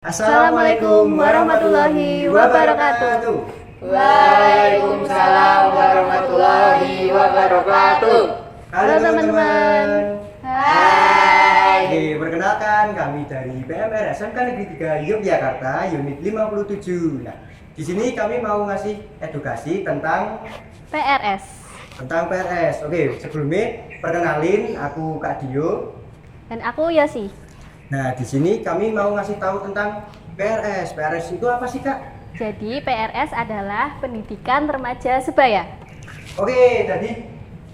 Assalamualaikum warahmatullahi wabarakatuh. Waalaikumsalam warahmatullahi wabarakatuh. Halo teman-teman. Hai. Oke, perkenalkan kami dari PMR SMK Negeri 3 Yogyakarta, unit 57. Nah, di sini kami mau ngasih edukasi tentang PRS. Oke, sebelumnya perkenalin aku Kak Dio. Dan aku Yosi. Nah, di sini kami mau ngasih tahu tentang PRS. PRS itu apa sih, Kak? Jadi PRS adalah pendidikan remaja sebaya. Oke, jadi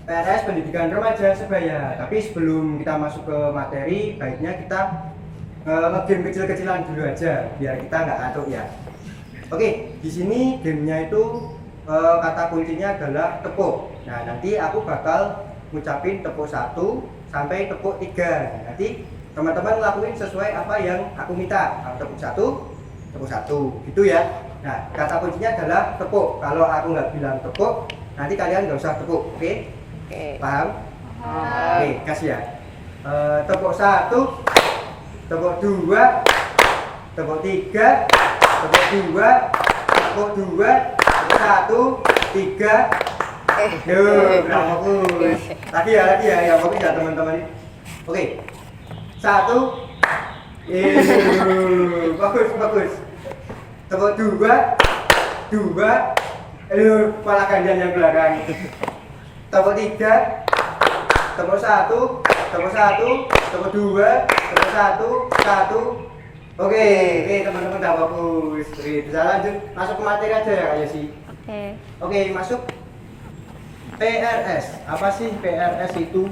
PRS pendidikan remaja sebaya. Tapi sebelum kita masuk ke materi, baiknya kita nge-game kecil-kecilan dulu aja, biar kita nggak ngantuk ya. Oke, di sini gamenya itu kata kuncinya adalah tepuk. Nah, nanti aku bakal ngucapin tepuk 1 sampai tepuk 3. Nah, nanti teman-teman lakuin sesuai apa yang aku minta. Kalau tepuk 1 gitu ya. Nah, kata kuncinya adalah tepuk. Kalau aku nggak bilang tepuk, nanti kalian nggak usah tepuk, oke? Paham? Oke, kasih ya. Tepuk 1, tepuk 2, tepuk 3, tepuk 2, tepuk 2, tepuk 1, 3. Berapa fokus? Lagi ya, yang fokus ya teman-teman. Oke, 1, bagus. Tepuk 2, kepala gantian yang belakang. Tepuk 3, tepuk 1, tepuk 2, tepuk 1. Oke, teman-teman udah bagus. Oke, bisa lanjut masuk ke materi aja ya Kak Yosi. Oke, masuk. PRS, apa sih PRS itu?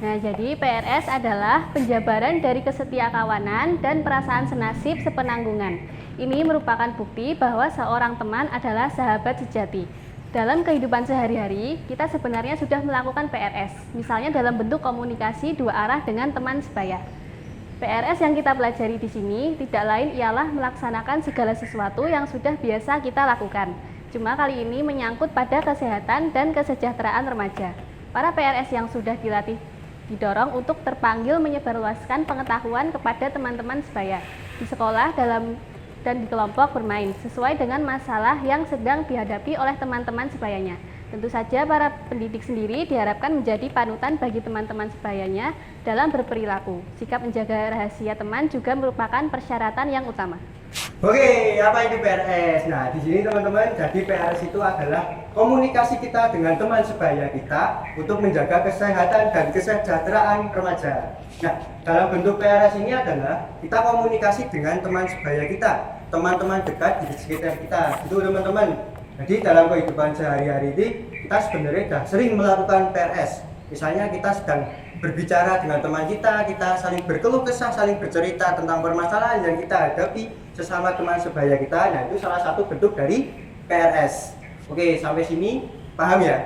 Nah, jadi PRS adalah penjabaran dari kesetiakawanan dan perasaan senasib sepenanggungan. Ini merupakan bukti bahwa seorang teman adalah sahabat sejati. Dalam kehidupan sehari-hari, kita sebenarnya sudah melakukan PRS, misalnya dalam bentuk komunikasi dua arah dengan teman sebaya. PRS yang kita pelajari di sini tidak lain ialah melaksanakan segala sesuatu yang sudah biasa kita lakukan. Cuma kali ini menyangkut pada kesehatan dan kesejahteraan remaja. Para PRS yang sudah dilatih didorong untuk terpanggil menyebarluaskan pengetahuan kepada teman-teman sebaya di sekolah dan di kelompok bermain sesuai dengan masalah yang sedang dihadapi oleh teman-teman sebayanya. Tentu saja para pendidik sendiri diharapkan menjadi panutan bagi teman-teman sebayanya dalam berperilaku. Sikap menjaga rahasia teman juga merupakan persyaratan yang utama. Oke, apa itu PRS? Nah, di sini teman-teman, jadi PRS itu adalah komunikasi kita dengan teman sebaya kita untuk menjaga kesehatan dan kesejahteraan remaja. Nah, dalam bentuk PRS ini adalah kita komunikasi dengan teman sebaya kita, teman-teman dekat di sekitar kita. Itu teman-teman. Jadi dalam kehidupan sehari-hari ini kita sebenarnya sudah sering melakukan PRS. Misalnya kita sedang berbicara dengan teman kita saling berkeluh kesah, saling bercerita tentang permasalahan yang kita hadapi sesama teman sebaya kita. Nah, itu salah satu bentuk dari PRS. Oke, sampai sini paham ya?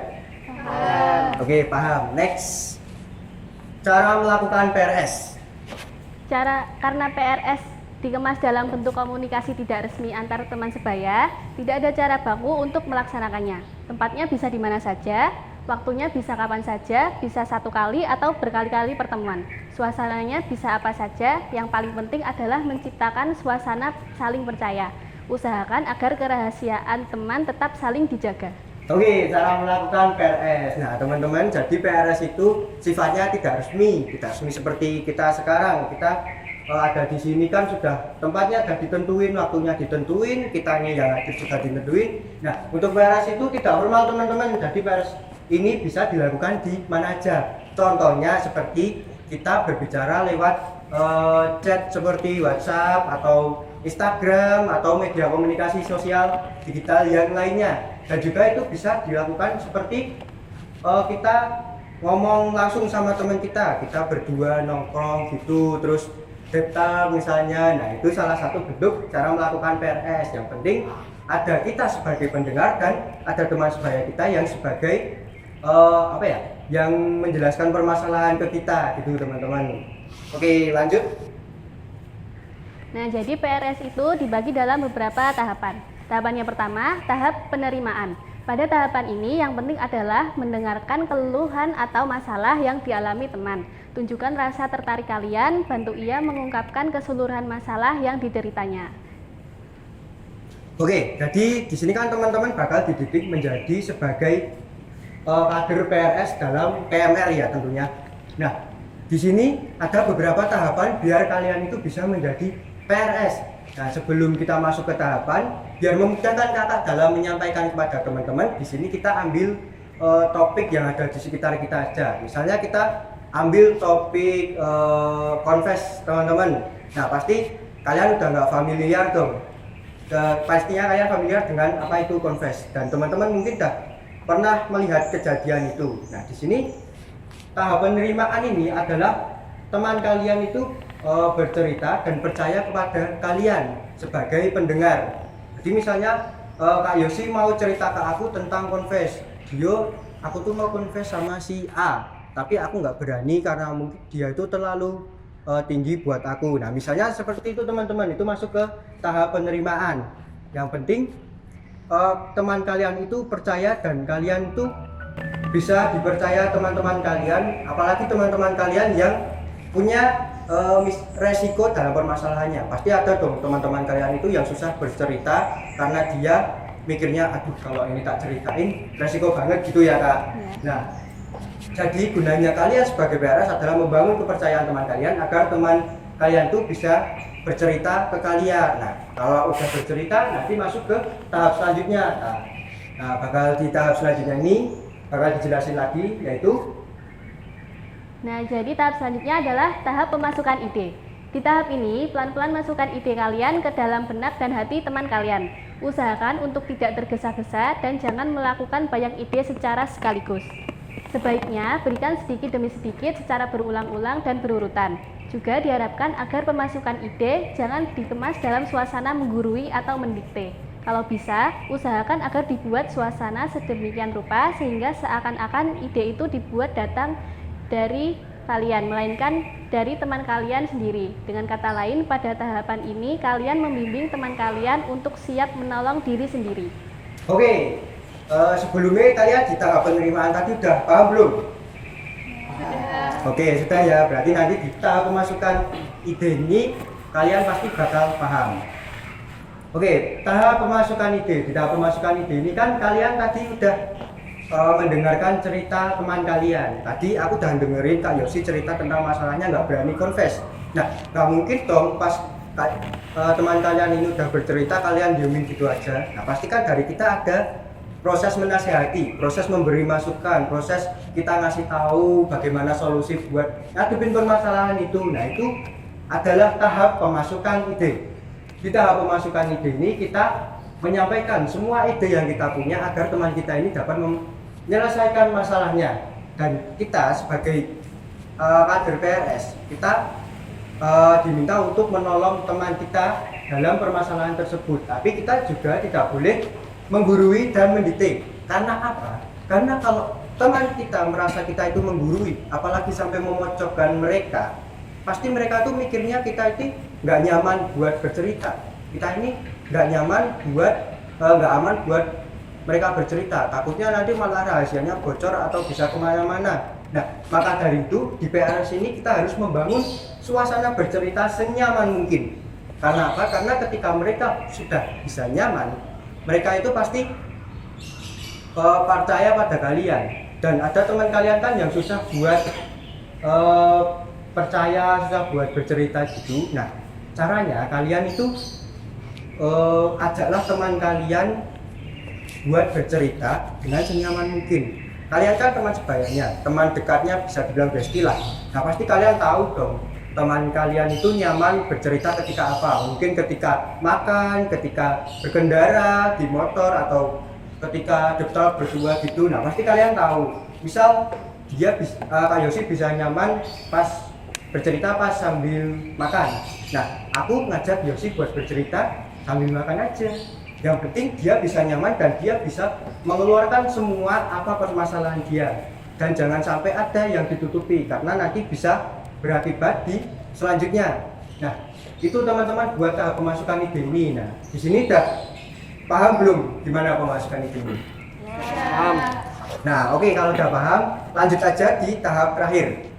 Paham. Oke, paham. Next. Cara melakukan PRS. Karena PRS dikemas dalam bentuk komunikasi tidak resmi antar teman sebaya, tidak ada cara baku untuk melaksanakannya. Tempatnya bisa di mana saja, waktunya bisa kapan saja, bisa satu kali atau berkali-kali pertemuan. Suasananya bisa apa saja, yang paling penting adalah menciptakan suasana saling percaya. Usahakan agar kerahasiaan teman tetap saling dijaga. Oke, cara melakukan PRS. Nah, teman-teman, jadi PRS itu sifatnya tidak resmi seperti kita sekarang. Kita ada di sini kan sudah tempatnya sudah ditentuin, waktunya ditentuin, kitanya yang hadir sudah ditentuin. Nah, untuk PRS itu tidak formal teman-teman. Jadi PRS ini bisa dilakukan di mana aja. Contohnya seperti kita berbicara lewat chat seperti WhatsApp atau Instagram atau media komunikasi sosial digital yang lainnya. Dan juga itu bisa dilakukan seperti kita ngomong langsung sama teman kita berdua nongkrong gitu, terus data misalnya. Nah, itu salah satu bentuk cara melakukan PRS. Yang penting ada kita sebagai pendengar dan ada teman sebaya kita yang sebagai yang menjelaskan permasalahan ke kita gitu teman-teman. Oke, lanjut. Nah, jadi PRS itu dibagi dalam beberapa tahapan. Tahapan yang pertama, tahap penerimaan. Pada tahapan ini yang penting adalah mendengarkan keluhan atau masalah yang dialami teman. Tunjukkan rasa tertarik kalian, bantu ia mengungkapkan keseluruhan masalah yang dideritanya. Oke, jadi di sini kan teman-teman bakal dididik menjadi sebagai kader PRS dalam PMR ya tentunya. Nah, di sini ada beberapa tahapan biar kalian itu bisa menjadi PRS. Nah, sebelum kita masuk ke tahapan, biar memudahkan kakak dalam menyampaikan kepada teman-teman, di sini kita ambil topik yang ada di sekitar kita aja. Misalnya kita ambil topik confess teman-teman. Nah, pasti kalian udah nggak familiar dong. Pastinya kalian familiar dengan apa itu confess, dan teman-teman mungkin udah pernah melihat kejadian itu. Nah, di sini tahap penerimaan ini adalah teman kalian itu bercerita dan percaya kepada kalian sebagai pendengar. Jadi misalnya Kak Yosi mau cerita ke aku tentang confess. Aku tuh mau confess sama si A, tapi aku nggak berani karena mungkin dia itu terlalu tinggi buat aku. Nah, misalnya seperti itu teman-teman, itu masuk ke tahap penerimaan. Yang penting teman kalian itu percaya dan kalian itu bisa dipercaya teman-teman kalian, apalagi teman-teman kalian yang punya resiko dalam permasalahannya. Pasti ada dong teman-teman kalian itu yang susah bercerita karena dia mikirnya, aduh kalau ini tak ceritain resiko banget gitu ya Kak. Nah, jadi gunanya kalian sebagai PRS adalah membangun kepercayaan teman kalian agar teman kalian tuh bisa bercerita ke kalian. Nah, kalau udah bercerita nanti masuk ke tahap selanjutnya. Nah, bakal di tahap selanjutnya ini bakal dijelasin lagi, yaitu jadi tahap selanjutnya adalah tahap pemasukan ide. Di tahap ini, pelan-pelan masukkan ide kalian ke dalam benak dan hati teman kalian. Usahakan untuk tidak tergesa-gesa dan jangan melakukan banyak ide secara sekaligus. Sebaiknya berikan sedikit demi sedikit secara berulang-ulang dan berurutan. Juga diharapkan agar pemasukan ide jangan dikemas dalam suasana menggurui atau mendikte. Kalau bisa, usahakan agar dibuat suasana sedemikian rupa sehingga seakan-akan ide itu dibuat datang dari kalian, melainkan dari teman kalian sendiri. Dengan kata lain, pada tahapan ini kalian membimbing teman kalian untuk siap menolong diri sendiri. Oke, sebelumnya kalian di tahap penerimaan tadi udah paham belum? Oke, sudah ya. Berarti nanti di tahap pemasukan ide ini kalian pasti bakal paham. Oke, tahap pemasukan ide. Di tahap pemasukan ide ini kan kalian tadi udah mendengarkan cerita teman kalian. Tadi aku udah dengerin Kak Yosi cerita tentang masalahnya nggak berani confess. Nah, nggak mungkin dong pas teman kalian ini udah bercerita kalian diemin gitu aja. Nah, pasti kan dari kita ada proses menasihati, proses memberi masukan, proses kita ngasih tahu bagaimana solusi buat ngadepin permasalahan itu. Nah, itu adalah tahap pemasukan ide. Di tahap pemasukan ide ini kita menyampaikan semua ide yang kita punya agar teman kita ini dapat menyelesaikan masalahnya. Dan kita sebagai kader PRS, kita diminta untuk menolong teman kita dalam permasalahan tersebut. Tapi kita juga tidak boleh menggurui dan mendikte. Karena apa? Karena kalau teman kita merasa kita itu menggurui, apalagi sampai memojokkan mereka, pasti mereka tuh mikirnya kita itu nggak nyaman buat bercerita. Kita ini nggak nyaman buat nggak aman buat mereka bercerita. Takutnya nanti malah rahasianya bocor atau bisa kemana-mana. Nah, maka dari itu di PRS ini kita harus membangun suasana bercerita senyaman mungkin. Karena apa? Karena ketika mereka sudah bisa nyaman, mereka itu pasti percaya pada kalian. Dan ada teman kalian kan yang susah buat percaya, susah buat bercerita gitu. Nah, caranya kalian itu ajaklah teman kalian buat bercerita dengan senyaman mungkin. Kalian kan teman sebayanya, teman dekatnya bisa dibilang bestie lah. Nah, pasti kalian tahu dong teman kalian itu nyaman bercerita ketika apa. Mungkin ketika makan, ketika berkendara di motor, atau ketika debat berdua gitu. Nah, pasti kalian tahu. Misal dia Kak Yosi bisa nyaman pas bercerita pas sambil makan. Nah, aku ngajak Yosi buat bercerita sambil makan aja. Yang penting dia bisa nyaman dan dia bisa mengeluarkan semua apa permasalahan dia. Dan jangan sampai ada yang ditutupi karena nanti bisa berakibat di selanjutnya. Nah, itu teman-teman buat tahap pemasukan ide ini. Nah, di sini udah paham belum gimana pemasukan ide ini? Paham. Nah, oke, kalau udah paham, lanjut aja di tahap terakhir.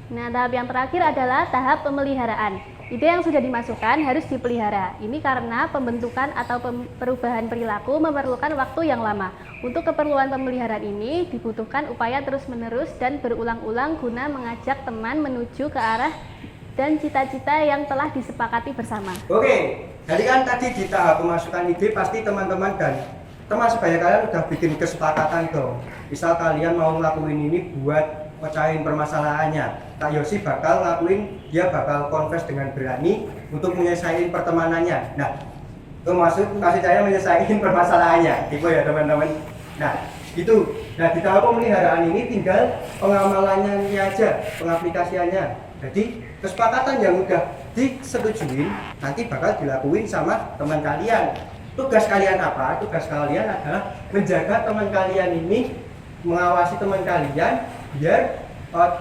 Nah, tahap yang terakhir adalah tahap pemeliharaan. Ide yang sudah dimasukkan harus dipelihara. Ini karena pembentukan atau perubahan perilaku memerlukan waktu yang lama. Untuk keperluan pemeliharaan ini dibutuhkan upaya terus-menerus dan berulang-ulang guna mengajak teman menuju ke arah dan cita-cita yang telah disepakati bersama. Oke, jadi kan tadi di tahap pemasukan ide pasti teman-teman dan teman sebaya kalian udah bikin kesepakatan dong. Misal kalian mau ngelakuin ini buat pecahin permasalahannya. Kak Yosi bakal ngelakuin, dia bakal confess dengan berani untuk menyelesaikan pertemanannya. Nah, itu maksud kasih saya menyelesaikan permasalahannya, gitu ya teman-teman. Nah, itu. Nah, di tahap pemeliharaan ini tinggal pengamalannya aja, pengaplikasiannya. Jadi kesepakatan yang udah disetujuin nanti bakal dilakuin sama teman kalian. Tugas kalian apa? Tugas kalian adalah menjaga teman kalian ini, mengawasi teman kalian biar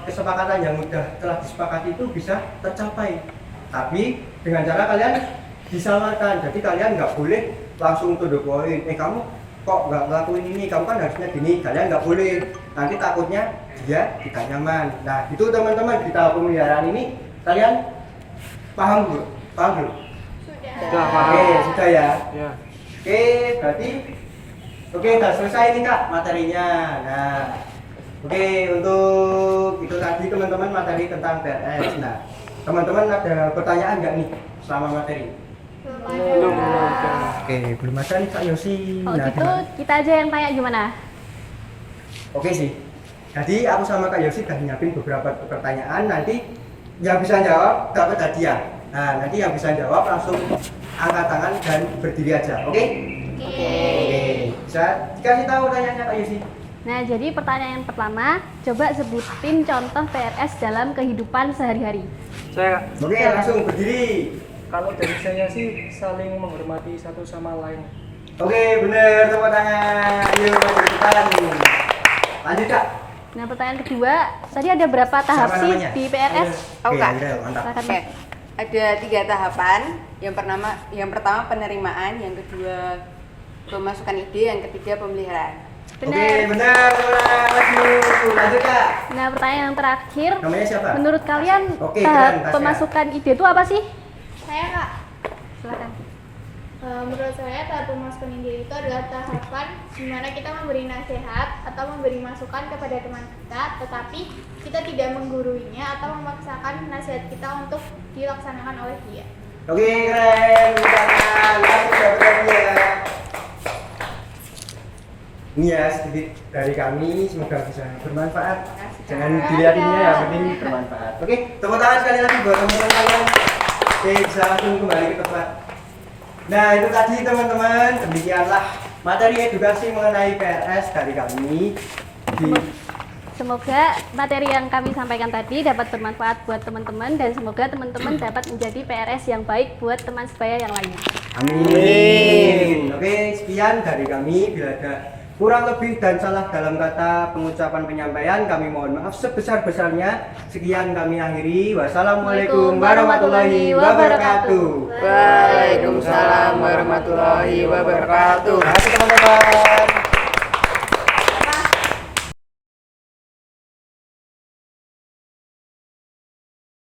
kesepakatan yang udah telah disepakati itu bisa tercapai. Tapi dengan cara kalian disamarkan. Jadi kalian nggak boleh langsung to the point. Kamu kok nggak ngelakuin ini? Kamu kan harusnya gini. Kalian nggak boleh. Nanti takutnya dia tidak nyaman. Nah, itu teman-teman di tahap pemeliharaan ini kalian paham belum? Paham belum? Sudah paham. Oke, sudah ya. Ya. Oke, berarti udah selesai nih Kak materinya. Nah, oke, untuk itu tadi teman-teman materi tentang PRS. Nah, teman-teman ada pertanyaan nggak nih selama materi? Belum ada. Oke, belum ada nih Kak Yosi. Kalau gitu gimana? kita aja yang tanya gimana? Oke sih. Jadi aku sama Kak Yosi udah nyiapin beberapa pertanyaan. Nanti yang bisa jawab dapat hadiah. Nah, nanti yang bisa jawab langsung angkat tangan dan berdiri aja. Oke? Oke. Bisa dikasih tahu pertanyaannya Kak Yosi? Nah, jadi pertanyaan yang pertama, coba sebutin contoh PRS dalam kehidupan sehari-hari. Saya Kak, Oke, langsung berdiri. kalau dari saya sih saling menghormati satu sama lain. Oke, bener, tepuk tangan. Yuk, lanjutkan. Lanjut Kak. Nah, pertanyaan kedua, tadi ada berapa tahap Siapa sih namanya? di PRS? Oke, Kak. Andrel, mantap. Silakan. Oke, ada 3 tahapan. Yang pertama penerimaan, yang kedua pemasukan ide, yang ketiga pemeliharaan. Oke, Benar. benar. Maju. Lanjut Kak. Nah, pertanyaan yang terakhir, Namanya siapa? menurut kalian Oke, tahap keren, Tasya. pemasukan ide itu apa sih? Saya Kak, Silakan. menurut saya tahap pemasukan ide itu adalah tahapan di mana kita memberi nasihat atau memberi masukan kepada teman kita, tetapi kita tidak mengguruinya atau memaksakan nasihat kita untuk dilaksanakan oleh dia. Oke, keren. Tangan. Langsung dapat ya. Ini ya sedikit dari kami, semoga bisa bermanfaat. Jangan dilihatinnya ya, penting bermanfaat. Oke, tepuk tangan sekali lagi buat teman-teman kalian. Oke, bisa langsung kembali ke tempat. Nah, itu tadi teman-teman, demikianlah materi edukasi mengenai PRS dari kami. Semoga materi yang kami sampaikan tadi dapat bermanfaat buat teman-teman dan semoga teman-teman dapat menjadi PRS yang baik buat teman sebaya yang lainnya. Amin. Oke, sekian dari kami. Bila ada kurang lebih dan salah dalam kata pengucapan penyampaian, kami mohon maaf sebesar-besarnya. Sekian kami akhiri. Wassalamualaikum warahmatullahi wabarakatuh. Waalaikumsalam warahmatullahi wabarakatuh. Terima kasih teman-teman.